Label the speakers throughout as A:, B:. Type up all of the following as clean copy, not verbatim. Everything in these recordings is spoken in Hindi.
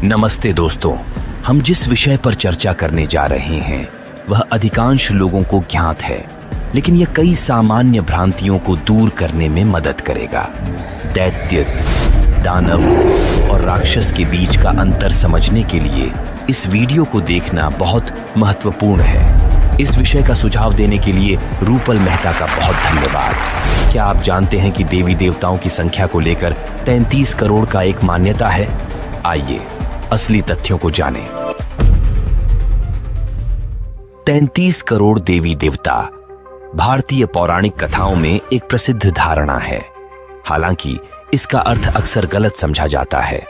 A: नमस्ते दोस्तों, हम जिस विषय पर चर्चा करने जा रहे हैं वह अधिकांश लोगों को ज्ञात है, लेकिन यह कई सामान्य भ्रांतियों को दूर करने में मदद करेगा। दैत्य, दानव और राक्षस के बीच का अंतर समझने के लिए इस वीडियो को देखना बहुत महत्वपूर्ण है। इस विषय का सुझाव देने के लिए रूपल मेहता का बहुत धन्यवाद। क्या आप जानते हैं कि देवी देवताओं की संख्या को लेकर 33 करोड़ का एक मान्यता है? आइए असली तथ्यों को जानें। 33 करोड़ देवी देवता भारतीय पौराणिक कथाओं में एक प्रसिद्ध धारणा है। हालांकि इसका अर्थ अक्सर गलत समझा जाता है।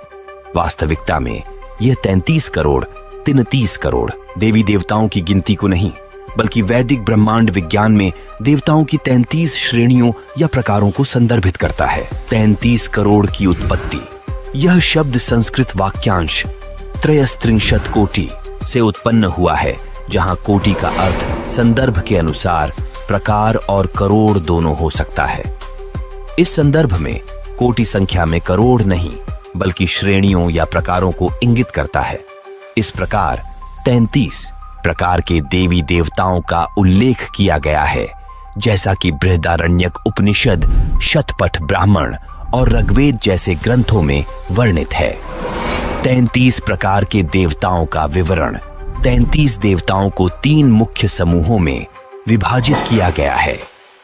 A: वास्तविकता में यह 33 करोड़ 33 करोड़ देवी देवताओं की गिनती को नहीं, बल्कि वैदिक ब्रह्मांड विज्ञान में देवताओं की 33 श्रेणियों या प्रकारों को संदर्भित करता है। 33 करोड़ की उत्पत्ति, यह शब्द संस्कृत वाक्यांश त्रयस्त्रिंशत् कोटि से उत्पन्न हुआ है, जहां कोटि का अर्थ संदर्भ के अनुसार प्रकार और करोड़ दोनों हो सकता है। इस संदर्भ में कोटि संख्या में करोड़ नहीं, बल्कि श्रेणियों या प्रकारों को इंगित करता है। इस प्रकार 33 प्रकार के देवी देवताओं का उल्लेख किया गया है, जैसा कि बृहदारण्यक उपनिषद, शतपथ ब्राह्मण और ऋग्वेद जैसे ग्रंथों में वर्णित है। 33 प्रकार के देवताओं का विवरण। 33 देवताओं को 3 मुख्य समूहों में विभाजित किया गया है,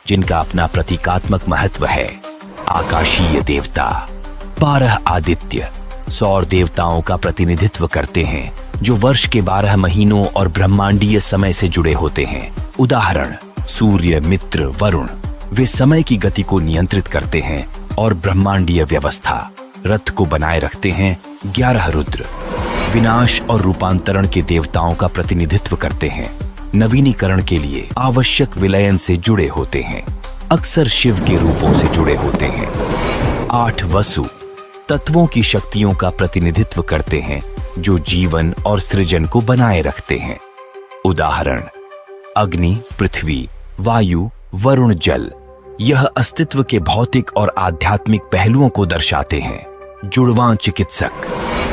A: जिनका अपना प्रतीकात्मक महत्व है। आकाशीय देवता 12 आदित्य सौर देवताओं का प्रतिनिधित्व करते हैं, जो वर्ष के 12 महीनों और ब्रह्मांडीय समय से जुड़े होते हैं। उदाहरण सूर्य, मित्र, वरुण। वे समय की गति को नियंत्रित करते हैं और ब्रह्मांडीय व्यवस्था रथ को बनाए रखते हैं। 11 रुद्र विनाश और रूपांतरण के देवताओं का प्रतिनिधित्व करते हैं, नवीनीकरण के लिए आवश्यक विलयन से जुड़े होते हैं, अक्सर शिव के रूपों से जुड़े होते हैं। 8 वसु तत्वों की शक्तियों का प्रतिनिधित्व करते हैं, जो जीवन और सृजन को बनाए रखते हैं। उदाहरण अग्नि, पृथ्वी, वायु, वरुण, जल। यह अस्तित्व के भौतिक और आध्यात्मिक पहलुओं को दर्शाते हैं। जुड़वां चिकित्सक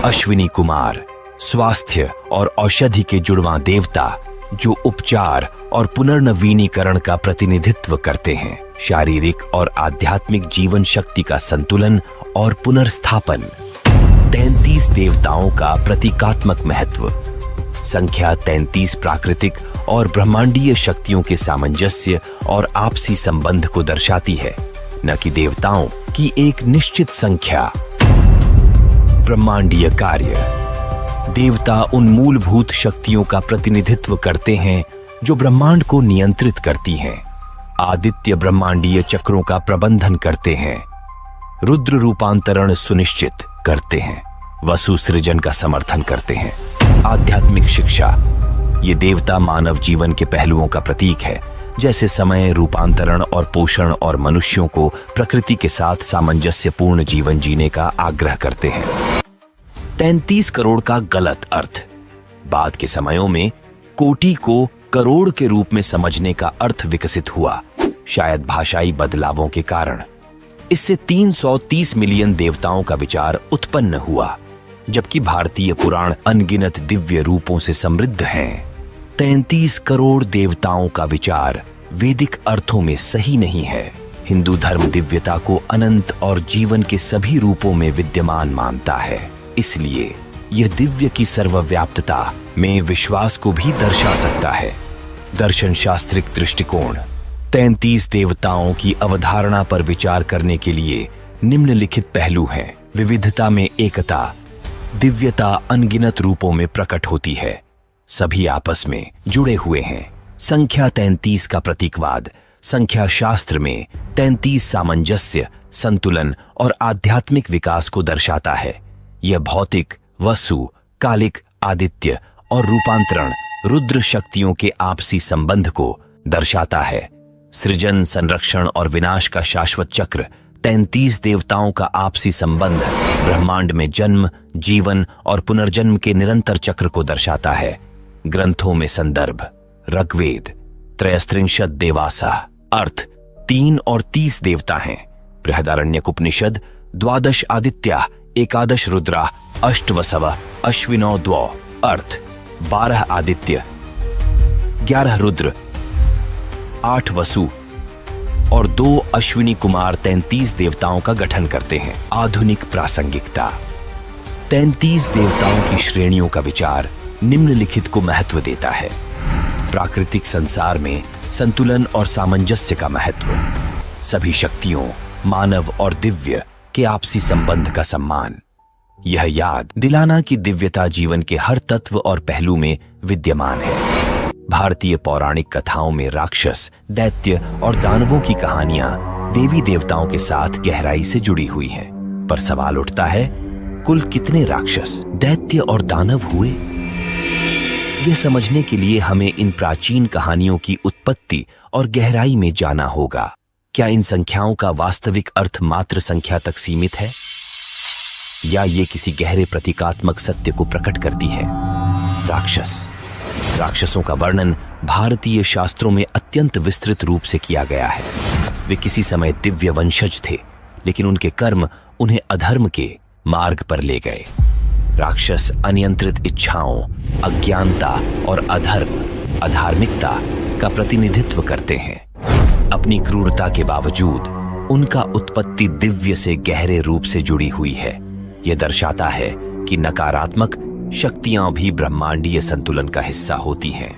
A: अश्विनी कुमार स्वास्थ्य और औषधि के जुड़वां देवता, जो उपचार और पुनर्नवीनीकरण का प्रतिनिधित्व करते हैं। शारीरिक और आध्यात्मिक जीवन शक्ति का संतुलन और पुनर्स्थापन। 33 देवताओं का प्रतीकात्मक महत्व। संख्या 33 प्राकृतिक और ब्रह्मांडीय शक्तियों के सामंजस्य और आपसी संबंध को दर्शाती है, न कि देवताओं की एक निश्चित संख्या। ब्रह्मांडीय कार्य। देवता उन मूलभूत शक्तियों का प्रतिनिधित्व करते हैं जो ब्रह्मांड को नियंत्रित करती हैं। आदित्य ब्रह्मांडीय चक्रों का प्रबंधन करते हैं। रुद्र रूपांतरण सुनिश्चित करते हैं। वसु सृजन का समर्थन करते हैं। आध्यात्मिक शिक्षा। ये देवता मानव जीवन के पहलुओं का प्रतीक है, जैसे समय, रूपांतरण और पोषण, और मनुष्यों को प्रकृति के साथ सामंजस्यपूर्ण जीवन जीने का आग्रह करते हैं। 33 करोड़ का गलत अर्थ। बाद के समयों में कोटि को करोड़ के रूप में समझने का अर्थ विकसित हुआ, शायद भाषाई बदलावों के कारण। इससे 330 मिलियन देवताओं का विचार उत्पन्न हुआ, जबकि भारतीय पुराण अनगिनत दिव्य रूपों से समृद्ध हैं। 33 करोड़ देवताओं का विचार वैदिक अर्थों में सही नहीं है। हिंदू धर्म दिव्यता को अनंत और जीवन के सभी रूपों में विद्यमान मानता है, इसलिए यह दिव्य की सर्वव्याप्तता में विश्वास को भी दर्शा सकता है। दर्शन शास्त्रिक दृष्टिकोण। 33 देवताओं की अवधारणा पर विचार करने के लिए निम्नलिखित पहलू हैं। विविधता में एकता। दिव्यता अनगिनत रूपों में प्रकट होती है, सभी आपस में जुड़े हुए हैं। संख्या 33 का प्रतीकवाद। संख्या शास्त्र में 33 सामंजस्य, संतुलन और आध्यात्मिक विकास को दर्शाता है। यह भौतिक, वसु, कालिक, आदित्य और रूपांतरण रुद्र शक्तियों के आपसी संबंध को दर्शाता है। सृजन, संरक्षण और विनाश का शाश्वत चक्र। 33 देवताओं का आपसी संबंध ब्रह्मांड में जन्म, जीवन और पुनर्जन्म के निरंतर चक्र को दर्शाता है। ग्रंथों में संदर्भ। ऋग्वेद त्रयस्त्रिंशत् देवासा। अर्थ 3 और 30 देवता हैं। बृहदारण्यक उपनिषद 12 आदित्या, 11 रुद्रा अष्टवसव अश्विनौ द्वौ अर्थ 12 आदित्य, 11 रुद्र, 8 वसु और 2 अश्विनी कुमार 33 देवताओं का गठन करते हैं। आधुनिक प्रासंगिकता। 33 देवताओं की श्रेणियों का विचार निम्नलिखित को महत्व देता है। प्राकृतिक संसार में संतुलन और सामंजस्य का महत्व, सभी शक्तियों, मानव और दिव्य के आपसी संबंध का सम्मान, यह याद दिलाना कि दिव्यता जीवन के हर तत्व और पहलू में विद्यमान है। भारतीय पौराणिक कथाओं में राक्षस, दैत्य और दानवों की कहानियां देवी देवताओं के साथ गहराई से जुड़ी हुई हैं। पर सवाल उठता है, कुल कितने राक्षस, दैत्य और दानव हुए? यह समझने के लिए हमें इन प्राचीन कहानियों की उत्पत्ति और गहराई में जाना होगा। क्या इन संख्याओं का वास्तविक अर्थ मात्र संख्या तक सीमित है, या ये किसी गहरे प्रतीकात्मक सत्य को प्रकट करती है? राक्षसों का वर्णन भारतीय शास्त्रों में अत्यंत विस्तृत रूप से किया गया है। वे किसी समय दिव्य वंशज थे, लेकिन उनके कर्म उन्हें अधर्म के मार्ग पर ले गए। राक्षस अनियंत्रित इच्छाओं, अज्ञानता और अधार्मिकता का प्रतिनिधित्व करते हैं। अपनी क्रूरता के बावजूद उनका उत्पत्ति दिव्य से गहरे रूप से जुड़ी हुई है। यह दर्शाता है कि नकारात्मक शक्तियां भी ब्रह्मांडीय संतुलन का हिस्सा होती हैं।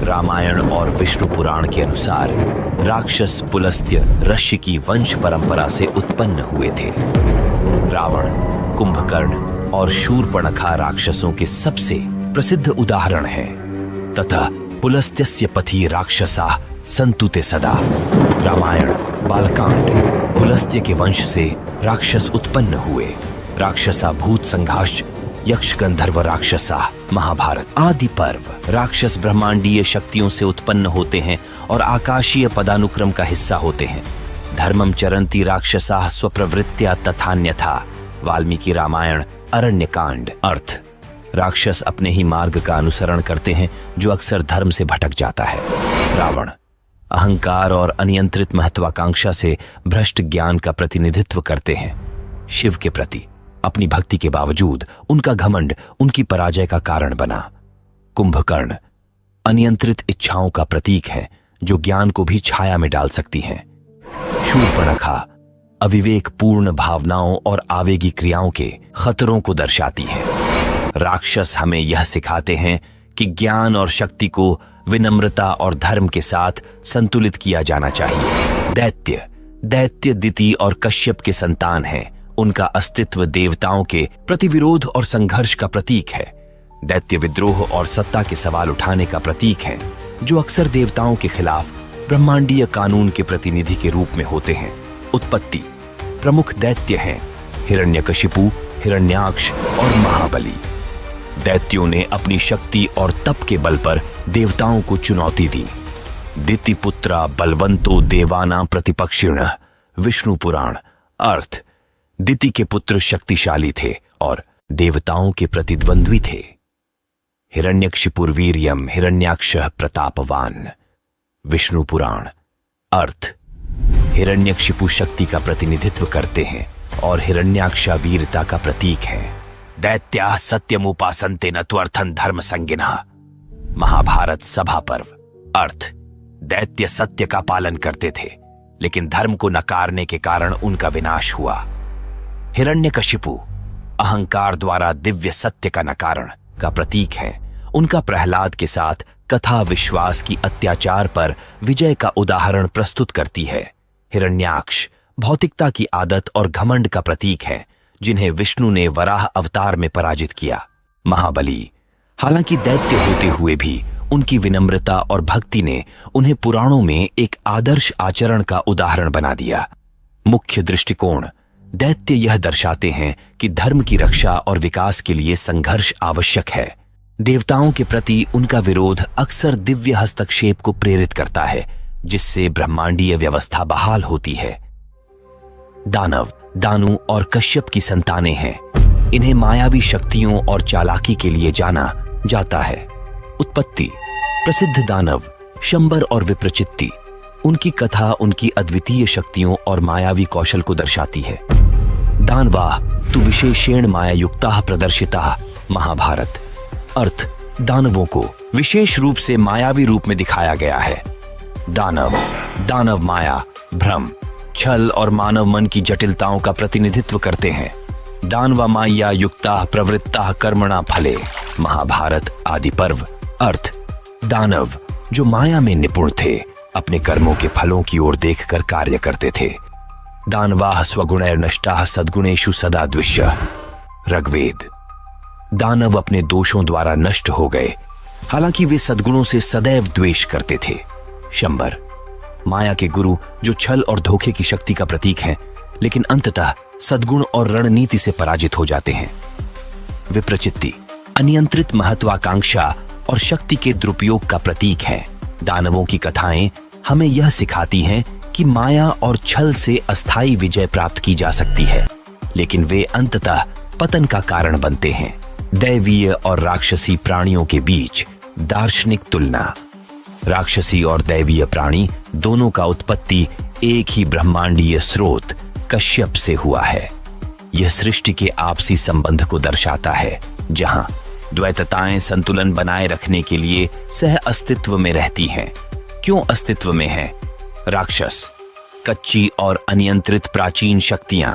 A: रामायण और विष्णु पुराण के अनुसार राक्षस पुलस्त्य ऋषि की वंश परंपरा से उत्पन्न हुए थे। रावण, कुंभकर्ण और शूर्पणखा राक्षसों के सबसे प्रसिद्ध उदाहरण हैं। तथा पुलस्त्यस्य पथि राक्षसाः सन्तु ते सदा। रामायण बालकांड। पुलस्त्य के वंश से राक्षस उत्पन्न हुए। राक्षसा भूत संघाश्च यक्ष गंधर्व राक्षसा। महाभारत। आदि पर्व। राक्षस ब्रह्मांडीय शक्तियों से उत्पन्न होते हैं और आकाशीय पदानुक्रम का हिस्सा होते हैं। धर्मम चरन्ति राक्षसाः स्वप्रवृत्त्या तथान्यथा। वाल्मीकि रामायण अरण्यकांड। अर्थ, राक्षस अपने ही मार्ग का अनुसरण करते हैं जो अक्सर धर्म से भटक जाता है। रावण अहंकार और अनियंत्रित महत्वाकांक्षा से भ्रष्ट ज्ञान का प्रतिनिधित्व करते हैं। शिव के प्रति अपनी भक्ति के बावजूद उनका घमंड उनकी पराजय का कारण बना। कुंभकर्ण अनियंत्रित इच्छाओं का प्रतीक है जो ज्ञान को भी छाया में डाल सकती हैं। शूर्पणखा अविवेकपूर्ण भावनाओं और आवेगी क्रियाओं के खतरों को दर्शाती है। राक्षस हमें यह सिखाते हैं कि ज्ञान और शक्ति को विनम्रता और धर्म के साथ संतुलित किया जाना चाहिए। दैत्य दिति और कश्यप के संतान हैं। उनका अस्तित्व देवताओं के प्रतिविरोध और संघर्ष का प्रतीक है। दैत्य विद्रोह और सत्ता के सवाल उठाने का प्रतीक है, जो अक्सर देवताओं के खिलाफ ब्रह्मांडीय कानून के प्रतिनिधि के रूप में होते हैं। उत्पत्ति। प्रमुख दैत्य हैं हिरण्यकशिपु, हिरण्याक्ष और महाबली। दैत्यों ने अपनी शक्ति और तप के बल पर देवताओं को चुनौती दी। दितिपुत्रा बलवंतो देवानां प्रतिपक्षिणः। विष्णु पुराण। अर्थ, दिति के पुत्र शक्तिशाली थे और देवताओं के प्रतिद्वंद्वी थे। हिरण्यकशिपुर्वीर्यं हिरण्याक्षः प्रतापवान। विष्णु पुराण। अर्थ, हिरण्यकशिपु शक्ति का प्रतिनिधित्व करते हैं और हिरण्याक्षा वीरता का प्रतीक है। दैत्याः सत्यमुपासन्ते न त्वर्थं धर्म संगिनः। महाभारत सभा पर्व। अर्थ, दैत्य सत्य का पालन करते थे, लेकिन धर्म को नकारने के कारण उनका विनाश हुआ। हिरण्यकशिपु अहंकार द्वारा दिव्य सत्य का नकारण का प्रतीक है। उनका प्रहलाद के साथ कथा विश्वास की अत्याचार पर विजय का उदाहरण प्रस्तुत करती है। हिरण्याक्ष भौतिकता की आदत और घमंड का प्रतीक है, जिन्हें विष्णु ने वराह अवतार में पराजित किया। महाबली हालांकि दैत्य होते हुए भी उनकी विनम्रता और भक्ति ने उन्हें पुराणों में एक आदर्श आचरण का उदाहरण बना दिया। मुख्य दृष्टिकोण। दैत्य यह दर्शाते हैं कि धर्म की रक्षा और विकास के लिए संघर्ष आवश्यक है। देवताओं के प्रति उनका विरोध अक्सर दिव्य हस्तक्षेप को प्रेरित करता है, जिससे ब्रह्मांडीय व्यवस्था बहाल होती है। दानव दानु और कश्यप की संतानें हैं। इन्हें मायावी शक्तियों और चालाकी के लिए जाना जाता है। उत्पत्ति। प्रसिद्ध दानव शंबर और विप्रचित्ति। उनकी कथा उनकी अद्वितीय शक्तियों और मायावी कौशल को दर्शाती है। दानवाः तु विशेषेण माया युक्ताः प्रदर्शिताः महाभारत। अर्थ, दानवों को विशेष रूप से मायावी रूप में दिखाया गया है। दानव माया, भ्रम, छल और मानव मन की जटिलताओं का प्रतिनिधित्व करते हैं। दानवा माया युक्ता प्रवृत्ता कर्मणा फले महाभारत आदि पर्व। अर्थ, दानव जो माया में निपुण थे अपने कर्मों के फलों की ओर देखकर कार्य करते थे। दानवाः स्वगुणैर्नष्टाः सद्गुणेषु सदा द्विष्य ऋग्वेद। दानव अपने दोषों द्वारा नष्ट हो गए, हालांकि वे सद्गुणों से सदैव द्वेष करते थे। शंबर, माया के गुरु जो छल और धोखे की शक्ति का प्रतीक हैं, लेकिन अंततः सद्गुण और रणनीति से पराजित हो जाते हैं। विप्रचित्ति, अनियंत्रित महत्वाकांक्षा और शक्ति के दुरुपयोग का प्रतीक है। दानवों की कथाएं हमें यह सिखाती हैं कि माया और छल से अस्थायी विजय प्राप्त की जा सकती है, लेकिन वे अंततः पतन का कारण बनते हैं। दैवीय और राक्षसी प्राणियों के बीच दार्शनिक तुलना। राक्षसी और दैवीय प्राणी दोनों का उत्पत्ति एक ही ब्रह्मांडीय स्रोत कश्यप से हुआ है। यह सृष्टि के आपसी संबंध को दर्शाता है, जहां द्वैतताएं संतुलन बनाए रखने के लिए सह अस्तित्व में रहती हैं। क्यों अस्तित्व में है? राक्षस, कच्ची और अनियंत्रित प्राचीन शक्तियां।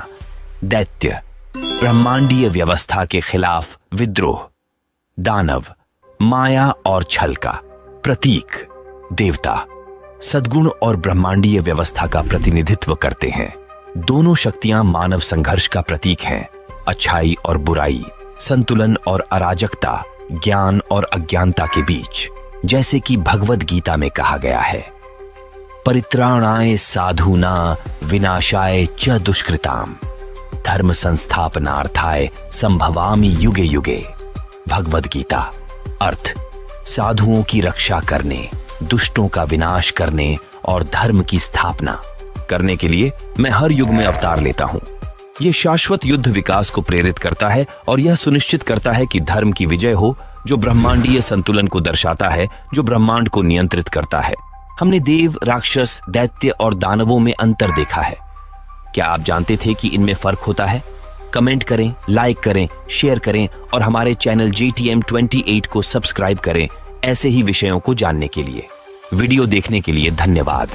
A: दैत्य, ब्रह्मांडीय व्यवस्था के खिलाफ विद्रोह। दानव, माया और छल का प्रतीक। देवता, सद्गुण और ब्रह्मांडीय व्यवस्था का प्रतिनिधित्व करते हैं। दोनों शक्तियां मानव संघर्ष का प्रतीक हैं। अच्छाई और बुराई, संतुलन और अराजकता, ज्ञान और अज्ञानता के बीच, जैसे कि भगवद गीता में कहा गया है, परित्राणाय साधूना विनाशाय च दुष्कृताम धर्म संस्थापनार्थाय संभवामि युगे युगे। भगवद गीता। अर्थ, साधुओं की रक्षा करने, दुष्टों का विनाश करने और धर्म की स्थापना करने के लिए मैं हर युग में अवतार लेता हूं। यह शाश्वत युद्ध विकास को प्रेरित करता है और यह सुनिश्चित करता है कि धर्म की विजय हो, जो ब्रह्मांडीय संतुलन को दर्शाता है, जो ब्रह्मांड को नियंत्रित करता है। हमने देव, राक्षस, दैत्य और दानवों में अंतर देखा है। क्या आप जानते थे कि इनमें फर्क होता है? कमेंट करें, लाइक करें, शेयर करें और हमारे चैनल JTM 28 को सब्सक्राइब करें ऐसे ही विषयों को जानने के लिए। वीडियो देखने के लिए धन्यवाद।